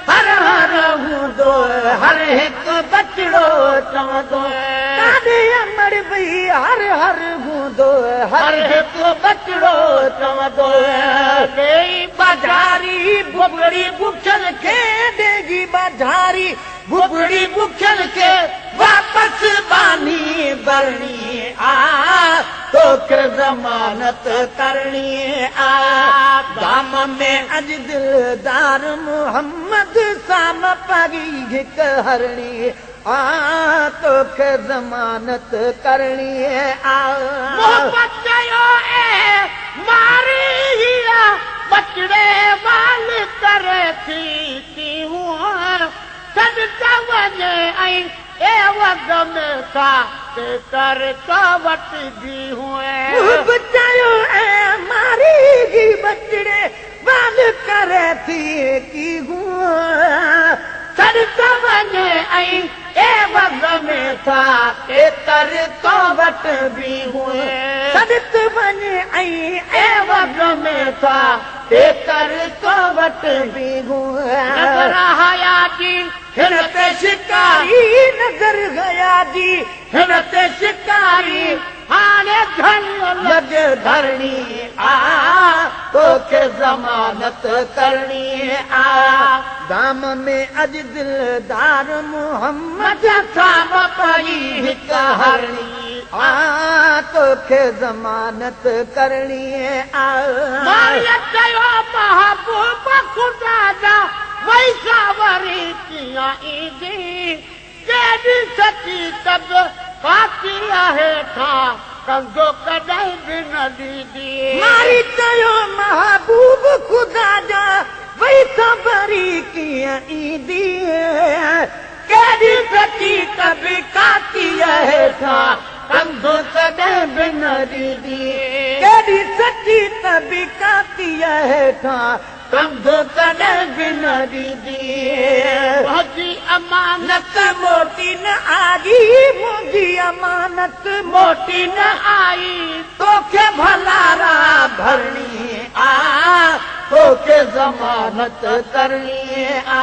हर हर हूंदो हर हिकु बचड़ो चवंदो काॾे अमर भई हर हर हूंदो हर हिकु बचड़ो चवंदो बाज़ारी बुगड़ी बुखियल खे ॾेगी बाज़ारी बुगड़ी बुखियल खे वापसि बानी भरणी आ तोखे ज़मानत करणी आ दाम में अॼु दिलदार मोहम्मद साम पगी हिकु हरणी आ तोखे ज़मानत करणी आ मोहब्बत कयो ए मारी बचड़े वाल करे थी हूं छॾ त वञे ऐं ए वग में था कर तो वटदी हुए बचायो ए मारी बचड़े वाल करे थी की हुआ छड़ तो वञे ऐं ए वग में था कर तो वटदी हुए छड़ तो वञे ऐं ए वग में था कर तो वटदी हुए हया जी हिन ते शिकारी नज़र गया जी हिन ते शिकारी हाणे लॻ धरणी आ तोखे ज़मानत करणी आ दाम में अॼु दिलदार मोहम्मद साम पई हिकु हरणी आ तोखे ज़मानत करणी आ चयो महबूब ख़ुदा जा वैसा वरी कीअं ईंदी केॾी सची तब काती आहे ठा कंदो कॾहिं बि न ॾींदी मारी चयो महबूब ख़ुदा जा वैसा वरी कीअं ईंदी केॾी सची तब काती आहे ठा कंदो कॾहिं बि न ॾींदी केॾी सची तब काती आहे ठा कंदो कॾहिं बि न ॾींदी मुंहिंजी अमानत मोटी न आई मुंहिंजी अमानत मोटी न आई तोखे भलारा भरणी आ तोखे ज़मानत करणी आ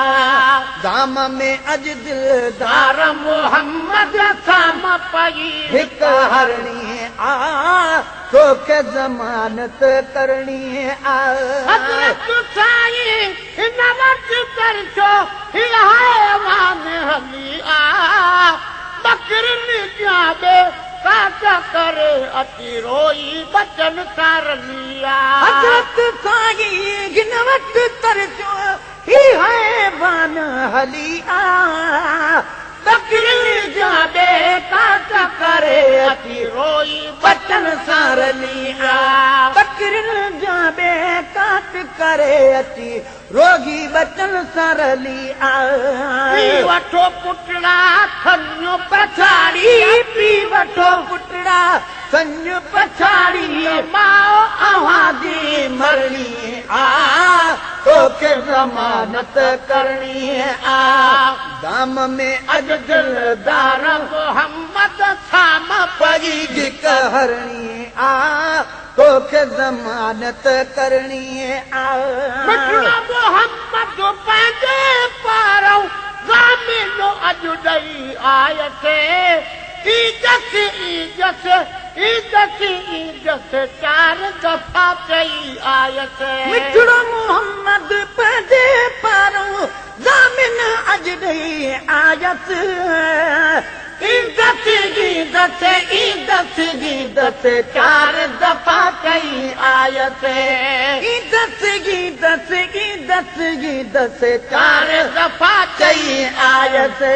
दाम में अॼु दिलदार मोहम्मद साम पई हिकु हरणी आ तोखे ज़मानत करणी आ साईं हिन वटि तरसो हिन हली आ बकरनि जाबे काका करे अची रोई बचन सारली आ हज़रत साईं हिन वटि तरसो ही हैवान हली आ बकरनि जाबे काका करे अची रोई बचन सारली आ बकरनि जाबे काट करे अची रोगी बचन सारली आ पी वठो पुटड़ा संजो पछाड़ी पी वठो पुटड़ा संजो पछाड़ी माओ अवाजी मरणी आ तोखे ज़मानत करणी आ दाम में अॼु दिलदार मोहम्मद साम पई हिकु हरणी आ तोखे ज़मानत करणी आ मोहम्मद पंहिंजे पारां ज़मीन अॼु ॾेई आयसे ईदस ईदस ईदस ईदस चार दफ़ा चई आयसे मिठड़ो मोहम्मद पंहिंजे पारां ज़मीन अॼु ॾेई आयसि ईदस ईदस ईदस ईदस चार दफ़ा कई आयसे ईदस ईदस ईदस ईदस चार दफ़ा चई आयसे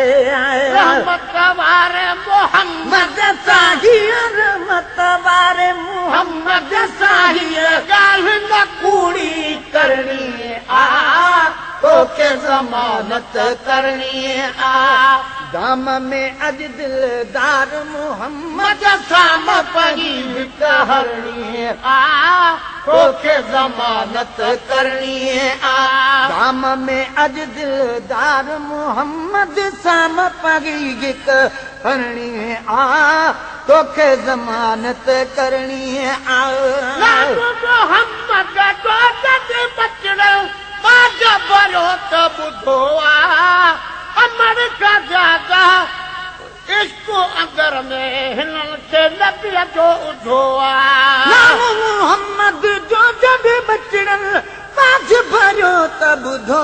रहमत वारे मोहम्मद साहिय रहमत वारे मोहम्मद साहिय ॻाल्हि न कूड़ी करणी आ तोखे ज़मानत करणी आ दाम में अॼु दिलदार मोहम्मद साम पई हिकु हरणी आ तोखे ज़मानत करणी आ दाम में अॼु दिलदार मोहम्मद साम पई हिकु हरणी आ तोखे ज़मानत करणी मोहम्मद बचड़ बाजा भरियो त ॿुधो अमर का ज्यादा इश्क अगर में हिननि खे नबीअ जो उधो मोहम्मद जो जॾहिं बचड़न बाज भरियो त ॿुधो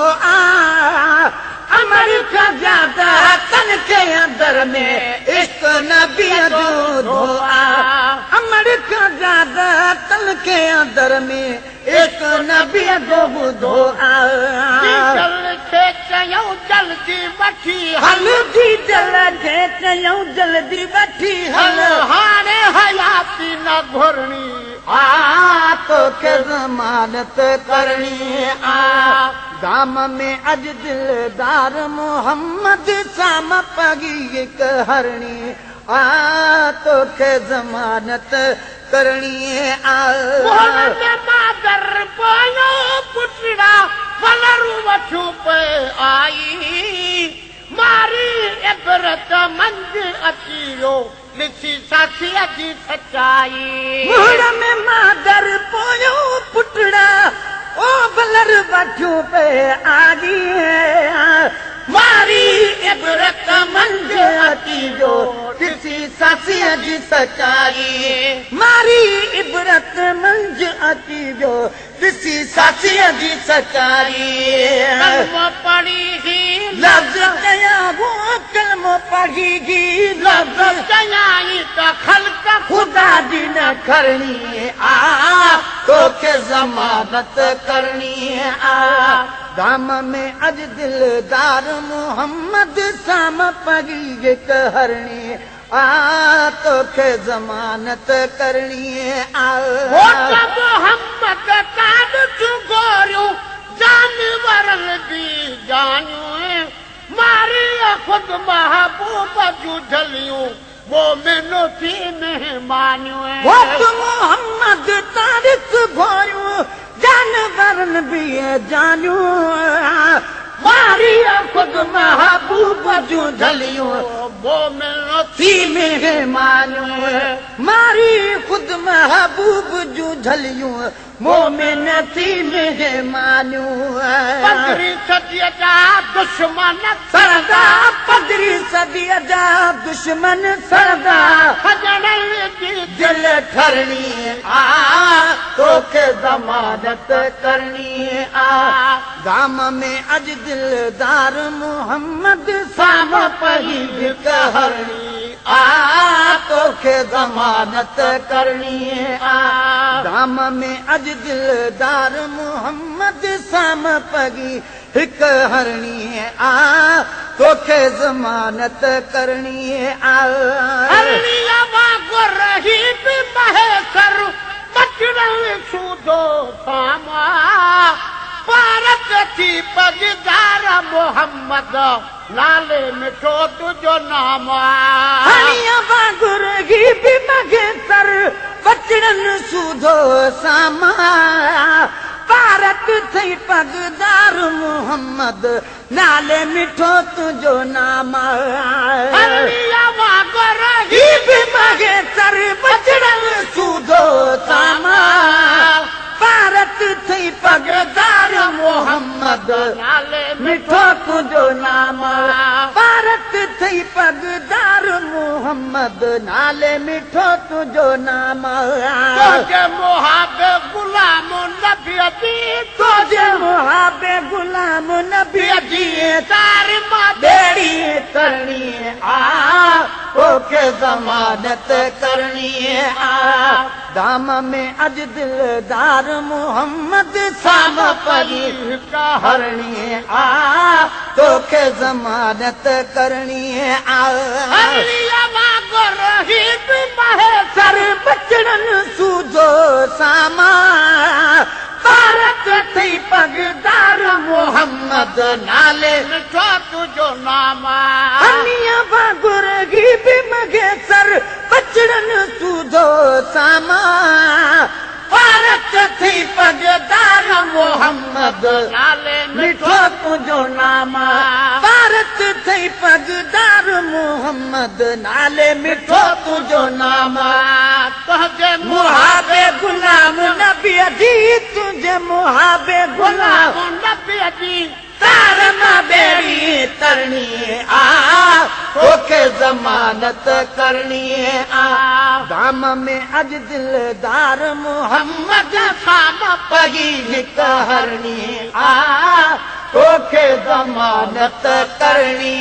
अमर का ज्यादा तन के अंदर में इश्क नबीअ जो उधो अमर का ज्यादा तन के अंदर में इश्क नबीअ जो ॿुधो खे चयूं जल्दी वठी हल जी दिल खे चयूं जल्दी वठी हल हाणे हयाती न घुरणी तोखे ज़मानत करणी दाम में अॼु दिलदार मोहम्मद साम पगी हरणी तोखे ज़मानत करणी मादर पायो पुटड़ा वलरू वठू पे आई मारी इबरत मंझ अची वियो ॾिसी साथीअ जी सचाई मुड़ में मादर पोयो पुटड़ा ओ वलर वठू पे आई मारी इबरत मंझ अची वियो ॾिसी साथीअ जी सचाई मारी इबरत मंझ अची वियो ॾिसी साथीअ जी सचाई कलमो पढ़ी ही लफ़्ज़ कया वो कलमो पढ़ी ही लफ़्ज़ चयाई त ख़ल्क़ खुदा जी न करणी तोखे ज़मानत करणी दाम में अॼु दिलदार मोहम्मद साम पगी हरणी तोखे ज़मानत करणी मोहम्मद कान तूं गोरियूं जानवरनि जी जानियूं मारी ख़ुद महबूब जूं झलियूं मोमिनो थी मेहमानियूं मोहम्मद तारीख़ घोरियूं जानवरनि बि जानियूं मारी ख़ुद महबूब जूं झलियूं मोमिनो थी मेहमानियूं मारी ख़ुद महबूब जूं झलियूं मोमिन थी मेहमानियूं पदरी सदीअ जा दुश्मन सरदा पदरी सदीअ जा दुश्मन सरदा सजणनि जी दिल ठरणी तोखे ज़मानत करणी दाम में अॼु दिलदार मोहम्मद साम पही हरणी तोखे ज़मानत करणी दाम में अॼु दिलदार मोहम्मद साम पगी हिकु हरणी तोखे ज़मानत करणी रही बि महेसर बचड़न सूदो सामा पारत थी पगदार मोहम्मद नाले मिठो तुझो नाम वांगुर ही बि महेसर बचड़न सूदो सामा पारत थी पगदार मोहम्मद नाले मिठो तुझो नाम वांगुर ही बि महेसर बचड़न सूदो सामा पारत थी पगदार मोहम्मद नाले मिठो तुझो नाम पारत थी पगदार मोहम्मद नाले मिठो तुझो नाम तुझे मुहाबे गुलाम नबी जी तुझे मुहाबे गुलाम नबी जी तार मां बेड़ी करणी तोखे ज़मानत करणी दाम में अॼु दिलदार मोहम्मद साम पगी हरणी तोखे ज़मानत करणी महेसर बचड़न सूदो सामा पारत थी पगदार मोहम्मद नाले मिठो तुझो नाम अनिया वांगुर ही बि महेसर बचड़न सूदो सामा पारत थी पगदार मोहम्मद नाले मिठो तुझो नाम भारत थई पगदार मोहम्मद नाले मिठो तुझो नाम तुझे मुहाबे गुलाम नबी जी तुझे मुहाबे गुलाम नबी जी तार मां बेड़ी तरणी आ तोखे ज़मानत करणी आ दाम में अज दिलदार मोहम्मद साम पगी हिक हरणी आ तोखे ज़मानत करणी